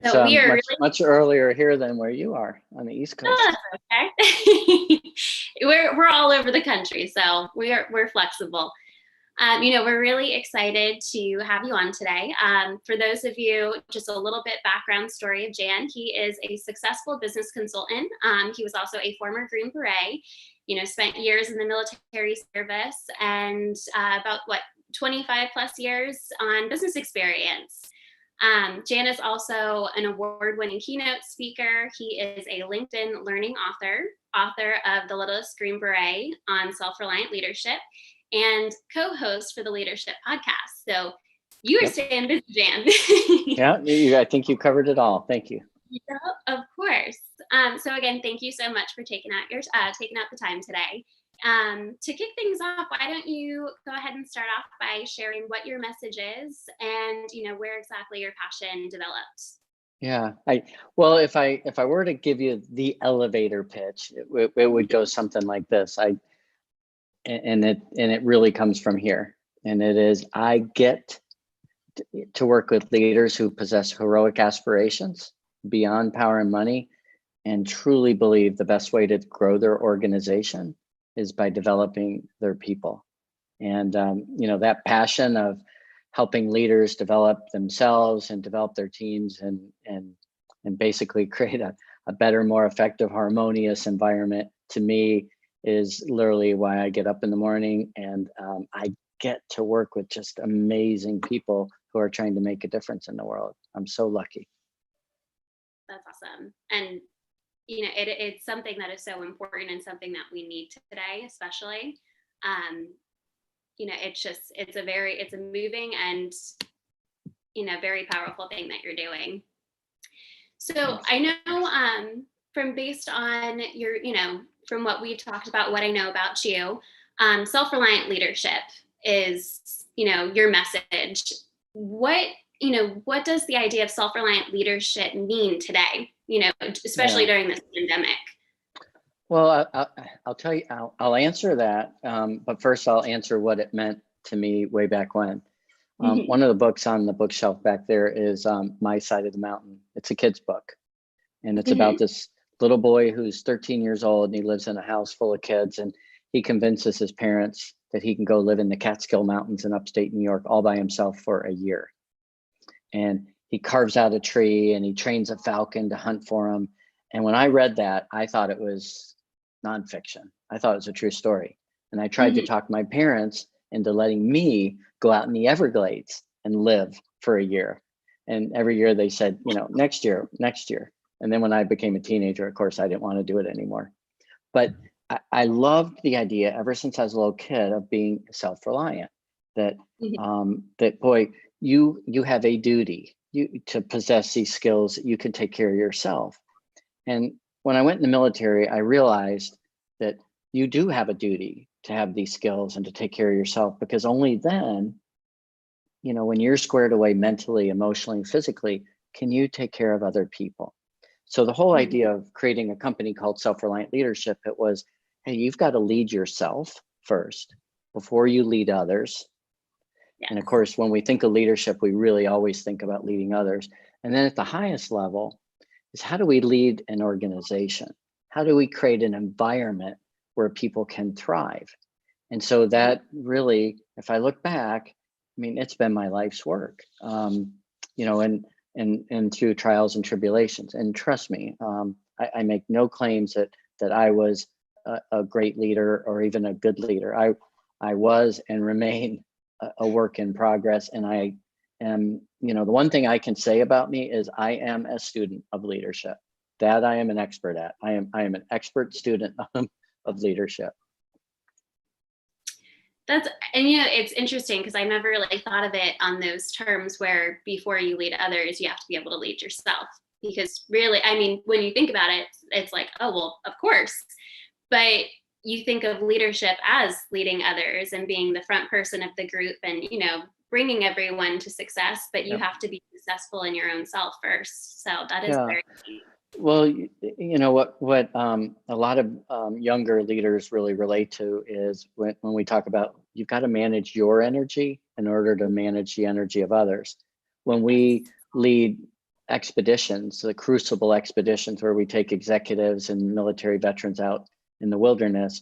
It's So we are much, really, much earlier here than where you are on the East oh, Coast. that's okay. We're all over the country, so we're flexible. We're really excited to have you on today. For those of you, just a little bit background story of Jan. He is a successful business consultant. He was also a former Green Beret, spent years in the military service and about 25 plus years on business experience. Jan is also an award-winning keynote speaker. He is a LinkedIn learning author of The Littlest Green Beret on Self-Reliant Leadership, and co-host for the Leadership Podcast. So you are staying busy, Jan. Yeah, I think you covered it all. Thank you. Yeah, of course. So again, thank you so much for taking out the time today. To kick things off, why don't you go ahead and start off by sharing what your message is and where exactly your passion developed. Yeah, if I were to give you the elevator pitch, it would go something like this. And it really comes from here, and it is, I get to work with leaders who possess heroic aspirations beyond power and money, and truly believe the best way to grow their organization is by developing their people. And that passion of helping leaders develop themselves and develop their teams and basically create a better, more effective, harmonious environment, to me, is literally why I get up in the morning, and I get to work with just amazing people who are trying to make a difference in the world. I'm so lucky. That's awesome. And it's something that is so important and something that we need today, especially. It's a moving and very powerful thing that you're doing. So I know from based on your, from what we've talked about, what I know about you, self-reliant leadership is, your message. What does the idea of self-reliant leadership mean today, especially during this pandemic? Well, I'll tell you, I'll answer that. But first I'll answer what it meant to me way back when. One of the books on the bookshelf back there is My Side of the Mountain. It's a kid's book. And it's about this little boy who's 13 years old, and he lives in a house full of kids, and he convinces his parents that he can go live in the Catskill Mountains in upstate New York all by himself for a year. And he carves out a tree and he trains a falcon to hunt for him. And when I read that, I thought it was nonfiction. I thought it was a true story. And I tried to talk my parents into letting me go out in the Everglades and live for a year. And every year they said, next year. And then when I became a teenager, of course, I didn't want to do it anymore. But I loved the idea ever since I was a little kid of being self-reliant, that boy, you have a duty to possess these skills that you can take care of yourself. And when I went in the military, I realized that you do have a duty to have these skills and to take care of yourself, because only then, when you're squared away mentally, emotionally, physically, can you take care of other people. So the whole idea of creating a company called Self-Reliant Leadership, it was, hey, you've got to lead yourself first before you lead others. Yes. And of course, when we think of leadership, we really always think about leading others. And then at the highest level is, how do we lead an organization? How do we create an environment where people can thrive? And so that really, if I look back, it's been my life's work, and through trials and tribulations. And trust me, I make no claims that I was a great leader or even a good leader. I was and remain a work in progress. And I am, the one thing I can say about me is I am a student of leadership. That I am an expert at. I am an expert student of leadership. It's interesting because I never really thought of it on those terms, where before you lead others, you have to be able to lead yourself. Because really, when you think about it, it's like, oh, well, of course. But you think of leadership as leading others and being the front person of the group and, bringing everyone to success, but you have to be successful in your own self first. So that is very key. Well, what a lot of younger leaders really relate to is when we talk about, you've got to manage your energy in order to manage the energy of others. When we lead expeditions, the Crucible Expeditions, where we take executives and military veterans out in the wilderness,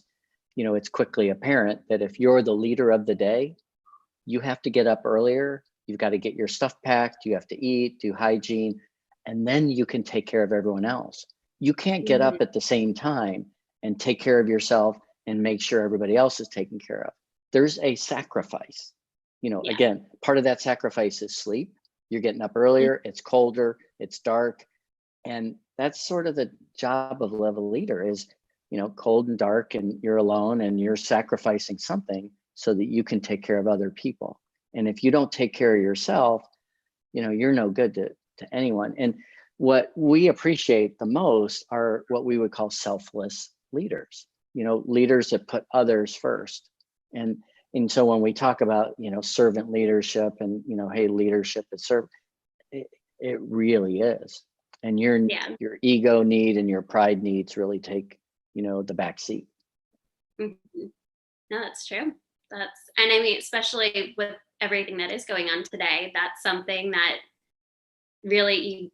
you know, it's quickly apparent that if you're the leader of the day, you have to get up earlier. You've got to get your stuff packed. You have to eat, do hygiene, and then you can take care of everyone else. You can't get up at the same time and take care of yourself and make sure everybody else is taken care of. There's a sacrifice. You know, again, part of that sacrifice is sleep. You're getting up earlier, it's colder, it's dark. And that's sort of the job of a level leader is, you know, cold and dark and you're alone and you're sacrificing something so that you can take care of other people. And if you don't take care of yourself, you know, you're no good to anyone. And what we appreciate the most are what we would call selfless leaders, you know, leaders that put others first. And so when we talk about, you know, servant leadership and, you know, hey, leadership is servant, it really is. And your ego need and your pride needs really take, you know, the back seat. No, that's true. And I mean, especially with everything that is going on today, that's something that really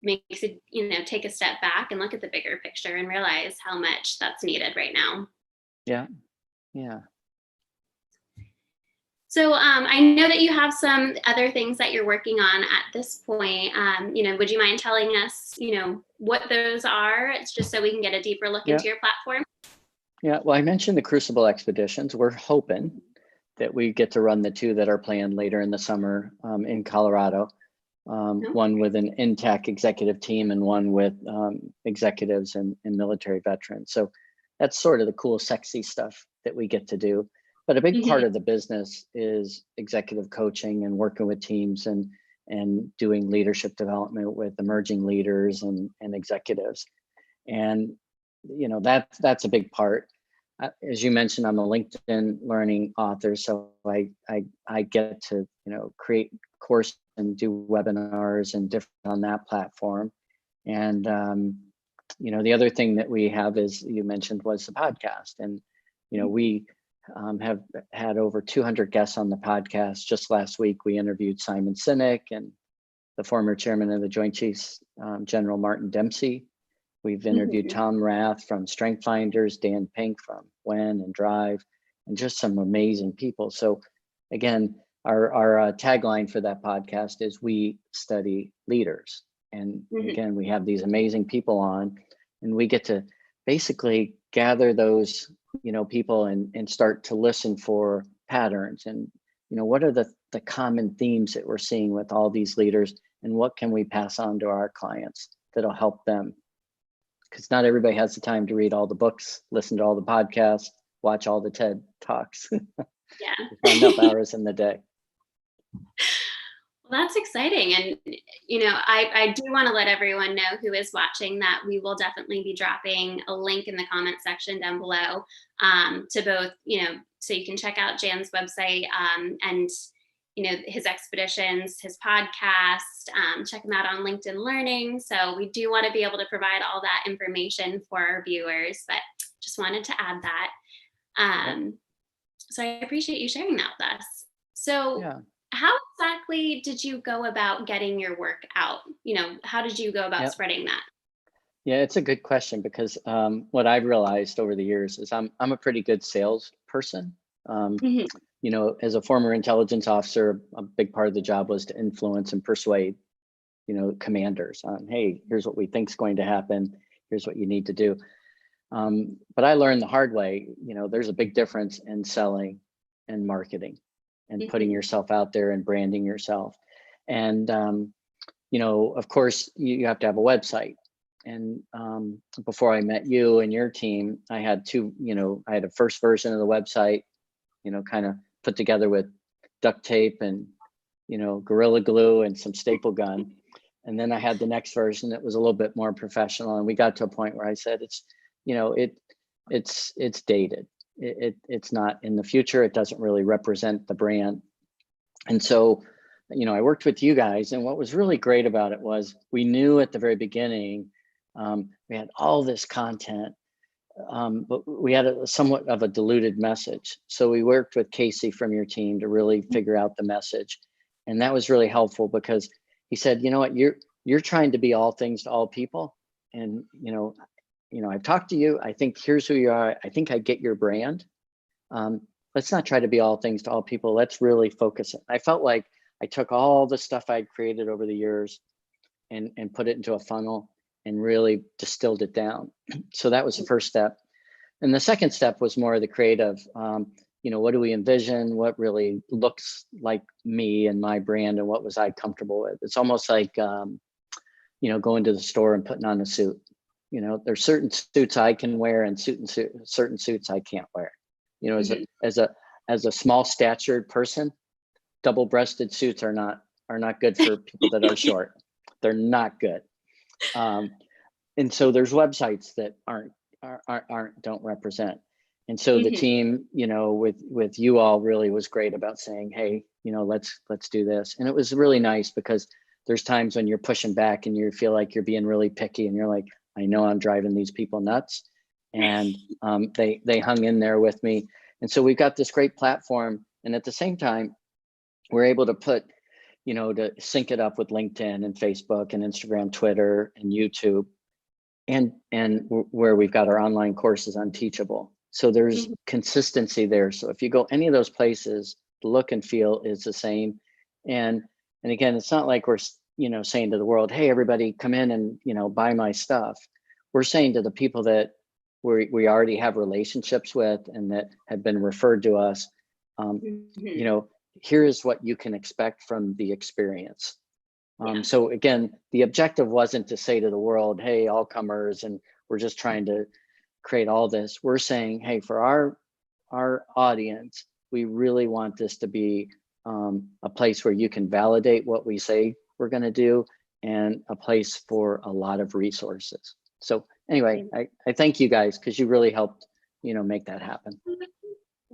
makes it, you know, take a step back and look at the bigger picture and realize how much that's needed right now. Yeah. So I know that you have some other things that you're working on at this point. You know, would you mind telling us, you know, what those are? It's just so we can get a deeper look into your platform. Yeah, well, I mentioned the Crucible Expeditions. We're hoping that we get to run the 2 that are planned later in the summer in Colorado. One with an intact executive team and one with executives and military veterans. So that's sort of the cool, sexy stuff that we get to do. But a big part of the business is executive coaching and working with teams and doing leadership development with emerging leaders and executives. And, you know, that's a big part. As you mentioned, I'm a LinkedIn learning author, so I get to, you know, create courses and do webinars and different on that platform. And, you know, the other thing that we have is, you mentioned, was the podcast. And, you know, we have had over 200 guests on the podcast. Just last week, we interviewed Simon Sinek and the former chairman of the Joint Chiefs, General Martin Dempsey. We've interviewed Tom Rath from Strength Finders, Dan Pink from When and Drive, and just some amazing people. So again, our tagline for that podcast is "We study leaders." And again, we have these amazing people on, and we get to basically gather those, you know, people and start to listen for patterns and, you know, what are the common themes that we're seeing with all these leaders, and what can we pass on to our clients that'll help them? Because not everybody has the time to read all the books, listen to all the podcasts, watch all the TED Talks. Not enough hours in the day. Well, that's exciting. And, you know, I do want to let everyone know who is watching that we will definitely be dropping a link in the comment section down below to both, you know, so you can check out Jan's website and, you know, his expeditions, his podcast, check him out on LinkedIn Learning. So we do want to be able to provide all that information for our viewers, but just wanted to add that. So I appreciate you sharing that with us. So how exactly did you go about getting your work out? You know, how did you go about spreading that? Yeah, it's a good question, because what I've realized over the years is I'm a pretty good salesperson. You know, as a former intelligence officer, a big part of the job was to influence and persuade, you know, commanders on, hey, here's what we think is going to happen. Here's what you need to do. But I learned the hard way, you know, there's a big difference in selling and marketing and putting yourself out there and branding yourself. And, you know, of course, you have to have a website. And before I met you and your team, I had I had a first version of the website, you know, kind of put together with duct tape and, you know, Gorilla Glue and some staple gun. And then I had the next version that was a little bit more professional. And we got to a point where I said, it's, you know, it's dated. It's not in the future. It doesn't really represent the brand. And so, you know, I worked with you guys, and what was really great about it was we knew at the very beginning, we had all this content, but we had somewhat of a diluted message. So we worked with Casey from your team to really figure out the message. And that was really helpful, because he said, you know what, you're trying to be all things to all people. And, I've talked to you. I think here's who you are. I think I get your brand. Let's not try to be all things to all people. Let's really focus it. I felt like I took all the stuff I'd created over the years and put it into a funnel and really distilled it down. So that was the first step. And the second step was more of the creative. What do we envision? What really looks like me and my brand, and what was I comfortable with? It's almost like, going to the store and putting on a suit. There's certain suits I can wear and certain suits I can't wear. As a small statured person, double-breasted suits are not good for people that are short. They're not good. And so there's websites that don't represent. And so the team, with you all really was great about saying, hey, let's do this. And it was really nice because there's times when you're pushing back and you feel like you're being really picky and you're like, I know I'm driving these people nuts. And they hung in there with me. And so we've got this great platform. And at the same time, we're able to put, to sync it up with LinkedIn and Facebook and Instagram, Twitter and YouTube, and where we've got our online courses on Teachable. So there's consistency there. So if you go any of those places, the look and feel is the same. And again, it's not like we're, saying to the world, hey, everybody come in and, buy my stuff. We're saying to the people that we already have relationships with and that have been referred to us, here is what you can expect from the experience. So again, the objective wasn't to say to the world, hey, all comers, and we're just trying to create all this. We're saying, hey, for our audience, we really want this to be a place where you can validate what we say we're going to do, and a place for a lot of resources. So anyway, I thank you guys because you really helped, make that happen.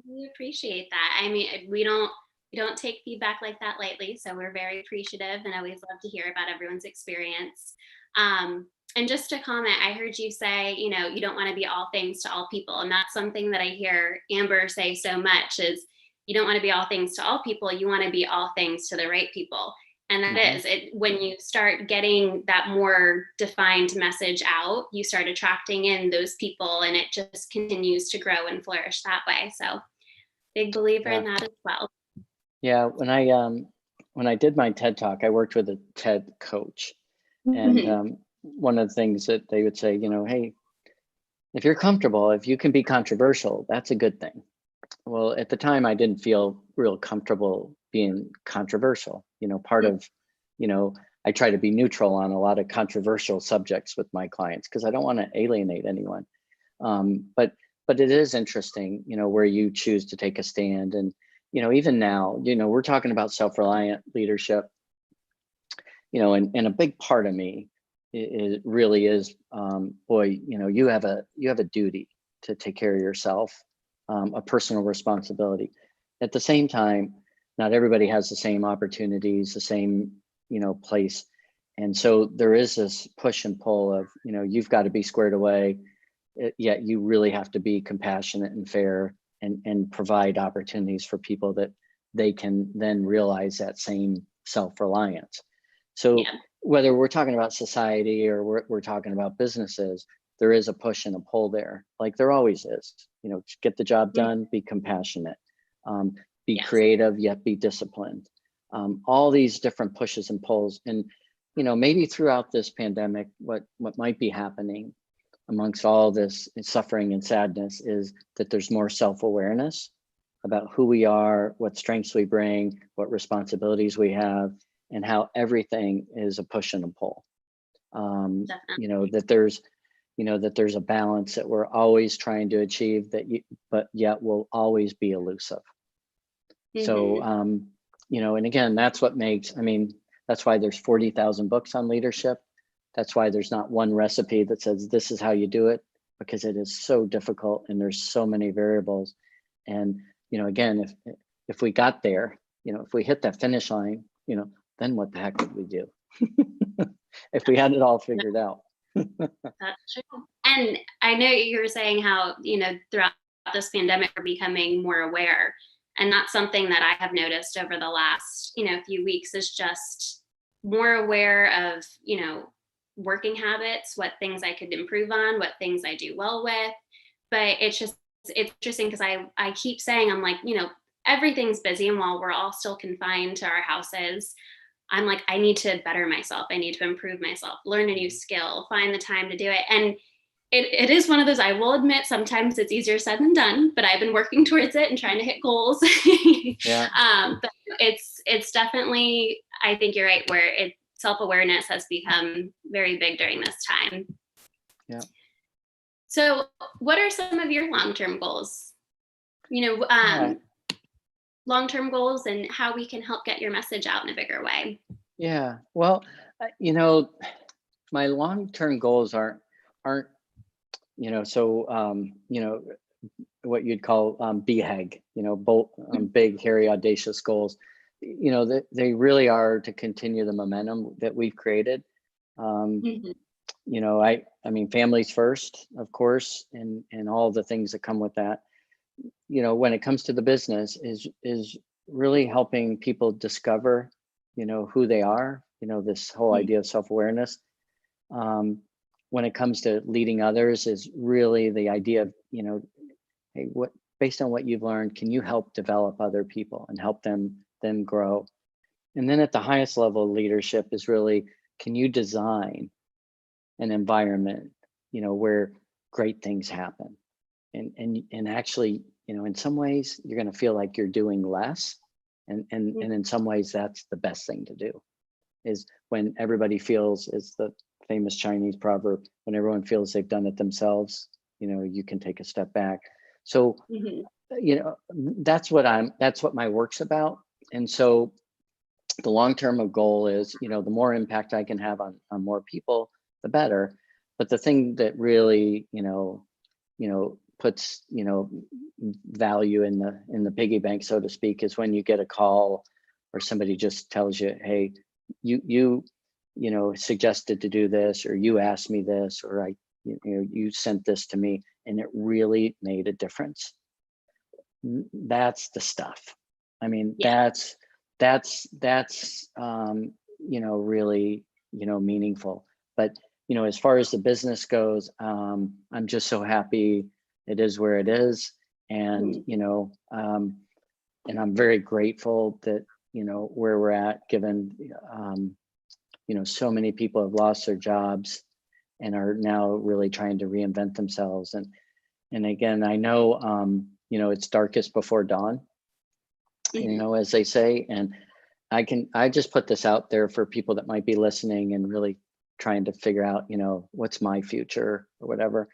We appreciate that. I mean, we don't take feedback like that lightly, so we're very appreciative and always love to hear about everyone's experience. And just to comment, I heard you say, you don't want to be all things to all people, and that's something that I hear Amber say so much is you don't want to be all things to all people, you want to be all things to the right people. And that is it. When you start getting that more defined message out, you start attracting in those people, and it just continues to grow and flourish that way. So big believer in that as well. Yeah, when I did my TED Talk, I worked with a TED coach, and one of the things that they would say, hey, if you're comfortable, if you can be controversial, that's a good thing. Well, at the time, I didn't feel real comfortable being controversial. Part of, I try to be neutral on a lot of controversial subjects with my clients because I don't want to alienate anyone. But it is interesting, where you choose to take a stand. And even now, we're talking about self-reliant leadership, and a big part of me it really is, boy, you have a duty to take care of yourself, a personal responsibility. At the same time, not everybody has the same opportunities, the same, place. And so there is this push and pull of, you've got to be squared away, yet you really have to be compassionate and fair and provide opportunities for people that they can then realize that same self-reliance. So whether we're talking about society or we're talking about businesses, there is a push and a pull there, like there always is. Get the job done, be compassionate, be creative, yet be disciplined. All these different pushes and pulls. And, maybe throughout this pandemic, what might be happening amongst all this suffering and sadness is that there's more self-awareness about who we are, what strengths we bring, what responsibilities we have, and how everything is a push and a pull. That there's a balance that we're always trying to achieve but yet will always be elusive. So, and again, that's what makes, that's why there's 40,000 books on leadership. That's why there's not one recipe that says this is how you do it, because it is so difficult and there's so many variables. And, again, if we got there, if we hit that finish line, then what the heck would we do? If we had it all figured out. That's true. And I know you were saying how, throughout this pandemic, we're becoming more aware. And that's something that I have noticed over the last, few weeks is just more aware of, working habits, what things I could improve on, what things I do well with. But it's interesting because I keep saying, I'm like, everything's busy. And while we're all still confined to our houses, I'm like, I need to better myself. I need to improve myself, learn a new skill, find the time to do it. And it is one of those, I will admit, sometimes it's easier said than done, but I've been working towards it and trying to hit goals. Yeah. But it's definitely, I think you're right, where self-awareness has become very big during this time. Yeah. So what are some of your long-term goals? Long-term goals and how we can help get your message out in a bigger way. Yeah. Well, my long-term goals aren't, what you'd call BHAG, bold, big, hairy, audacious goals. They really are to continue the momentum that we've created. Mhm. I mean, families first, of course, and all the things that come with that. When it comes to the business, is really helping people discover, who they are. This whole idea of self-awareness. When it comes to leading others, is really the idea of, hey, based on what you've learned, can you help develop other people and help them grow? And then at the highest level of leadership is really, can you design an environment, where great things happen? And actually, in some ways you're going to feel like you're doing less. And in some ways that's the best thing to do, is when everybody feels, is the famous Chinese proverb, when everyone feels they've done it themselves, you can take a step back. So, that's what my work's about. And so the long-term goal is, the more impact I can have on more people, the better. But the thing that really, puts, value in the piggy bank, so to speak, is when you get a call or somebody just tells you, hey, you suggested to do this, or you asked me this, or you sent this to me and it really made a difference. That's the stuff. I mean, Yeah. that's really, meaningful. But as far as the business goes, I'm just so happy it is where it is. And and I'm very grateful that where we're at, given so many people have lost their jobs and are now really trying to reinvent themselves. And again, I know it's darkest before dawn, as they say. And I just put this out there for people that might be listening and really trying to figure out, what's my future or whatever.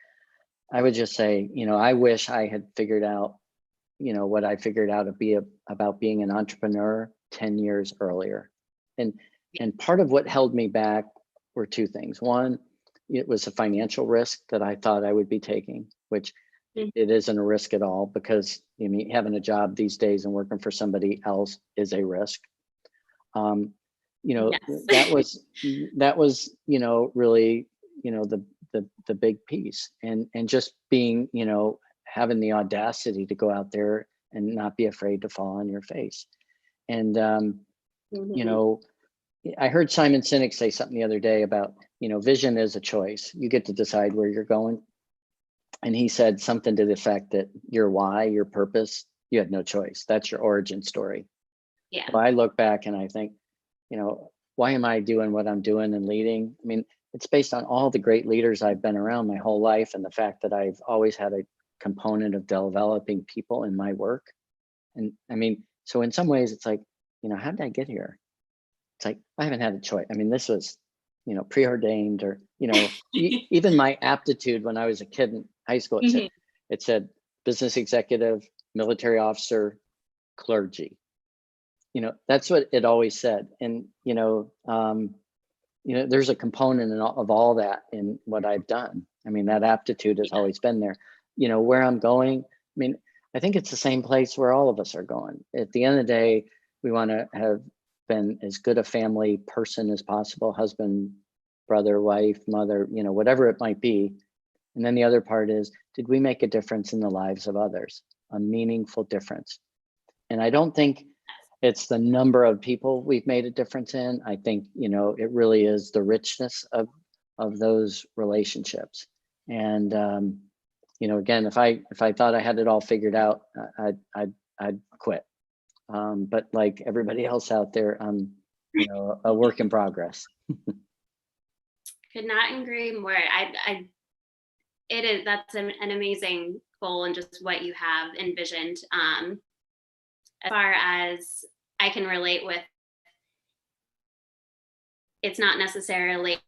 I would just say, I wish I had figured out, what I figured out about being an entrepreneur 10 years earlier. And part of what held me back were two things. One, it was a financial risk that I thought I would be taking, which it isn't a risk at all, because having a job these days and working for somebody else is a risk. Yes. that was really the big piece, and just being having the audacity to go out there and not be afraid to fall on your face. And I heard Simon Sinek say something the other day about vision is a choice. You get to decide where you're going. And he said something to the effect that your why, your purpose, you had no choice. That's your origin story. Yeah. So I look back and I think, why am I doing what I'm doing and leading? I mean, it's based on all the great leaders I've been around my whole life, and the fact that I've always had a component of developing people in my work. And I mean, so in some ways it's like, how did I get here? It's like, I haven't had a choice. I mean, this was, preordained, or, even my aptitude when I was a kid in high school, it said business executive, military officer, clergy. That's what it always said. And, there's a component of all that in what I've done. I mean, that aptitude has always been there. Where I'm going, I mean, I think it's the same place where all of us are going. At the end of the day, we want to have been as good a family person as possible, husband, brother, wife, mother, whatever it might be. And then the other part is, did we make a difference in the lives of others? A meaningful difference. And I don't think it's the number of people we've made a difference in. I think, it really is the richness of those relationships. And, again, if I thought I had it all figured out, I'd quit. But like everybody else out there, I'm, a work in progress. Could not agree more. That's an amazing goal, and just what you have envisioned. As far as I can relate with, it's not necessarily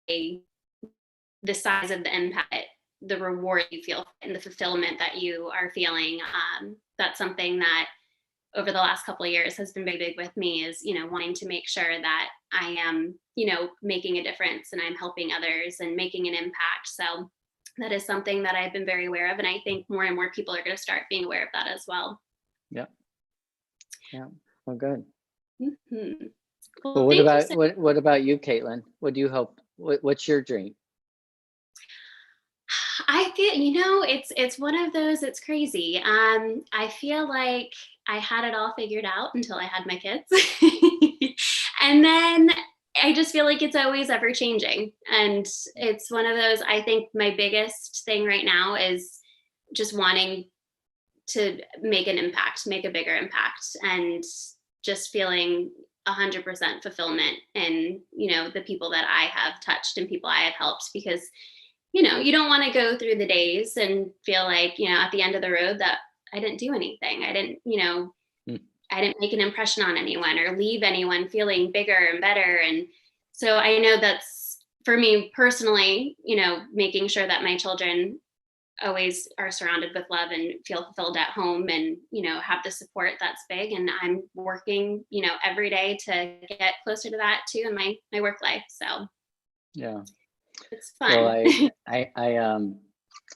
the size of the impact, the reward you feel and the fulfillment that you are feeling. That's something that over the last couple of years has been very big with me, is, wanting to make sure that I am, making a difference, and I'm helping others and making an impact. So that is something that I've been very aware of. And I think more and more people are going to start being aware of that as well. Yeah. Well, good. Mm-hmm. Well, what about you, Caitlin? What do you hope? What's your dream? I feel, it's one of those, it's crazy. I feel like I had it all figured out until I had my kids. And then I just feel like it's always ever changing. And it's one of those, I think my biggest thing right now is just wanting to make an impact, make a bigger impact, and just feeling 100% fulfillment in, the people that I have touched and people I have helped. Because you don't want to go through the days and feel like, at the end of the road that I didn't do anything. I didn't, I didn't make an impression on anyone or leave anyone feeling bigger and better. And so I know that's, for me personally, making sure that my children always are surrounded with love and feel fulfilled at home, and, have the support, that's big. And I'm working, every day to get closer to that too in my work life. So yeah. It's fun. Well, I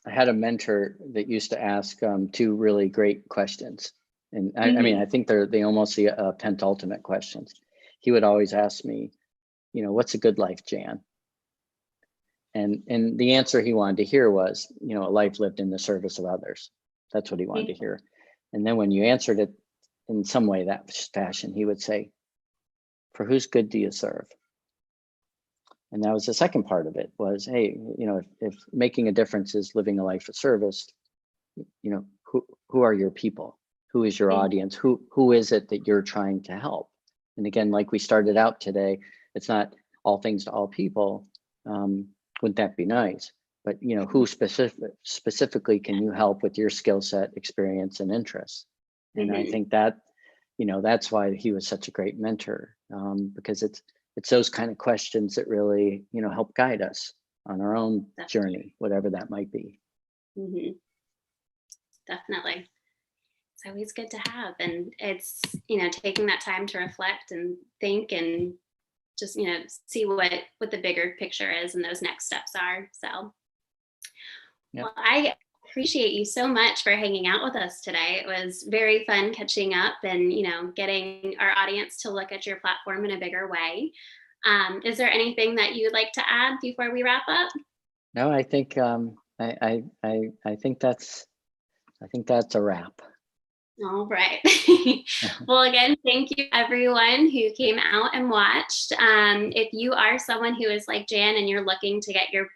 had a mentor that used to ask two really great questions, and I mean, I think they almost see penultimate questions. He would always ask me, what's a good life, Jan? And the answer he wanted to hear was, a life lived in the service of others. That's what he wanted to hear. And then when you answered it in some way, that fashion, he would say, for whose good do you serve? And that was the second part of it, was, hey, if making a difference is living a life of service, who are your people? Who is your audience? Who is it that you're trying to help? And again, like we started out today, it's not all things to all people. Wouldn't that be nice? But who specifically can you help with your skill set, experience, and interests? And I think that, that's why he was such a great mentor, because it's those kind of questions that really, help guide us on our own journey, whatever that might be. Mm-hmm. Definitely. It's always good to have. And it's, taking that time to reflect and think and just, see what the bigger picture is and those next steps are. So, Well, I appreciate you so much for hanging out with us today. It was very fun catching up and, getting our audience to look at your platform in a bigger way. Is there anything that you would like to add before we wrap up? No, I think I think that's a wrap. All right. Well, again, thank you everyone who came out and watched. If you are someone who is like Jan and you're looking to get your,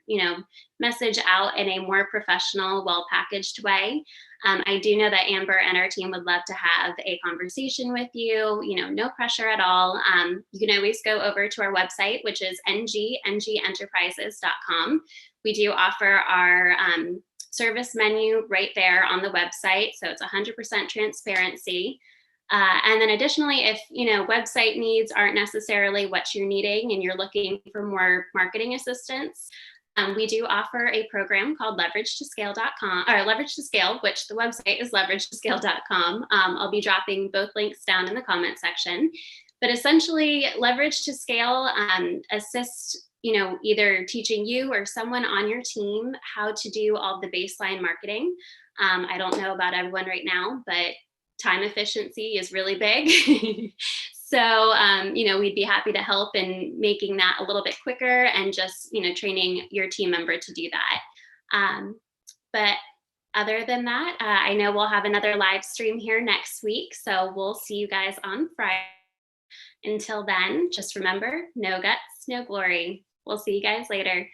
message out in a more professional, well-packaged way, I do know that Amber and our team would love to have a conversation with you, no pressure at all. You can always go over to our website, which is ngenterprises.com. We do offer our service menu right there on the website. So it's 100% transparency. And then additionally, if, website needs aren't necessarily what you're needing and you're looking for more marketing assistance, we do offer a program called leverage2scale.com, or Leverage to Scale, which the website is leverage2scale.com. I'll be dropping both links down in the comment section. But essentially, Leverage to Scale assists, either teaching you or someone on your team how to do all the baseline marketing. I don't know about everyone right now, but time efficiency is really big. So, we'd be happy to help in making that a little bit quicker and just, training your team member to do that. But Other than that, I know we'll have another live stream here next week. So we'll see you guys on Friday. Until then, just remember, no guts, no glory. We'll see you guys later.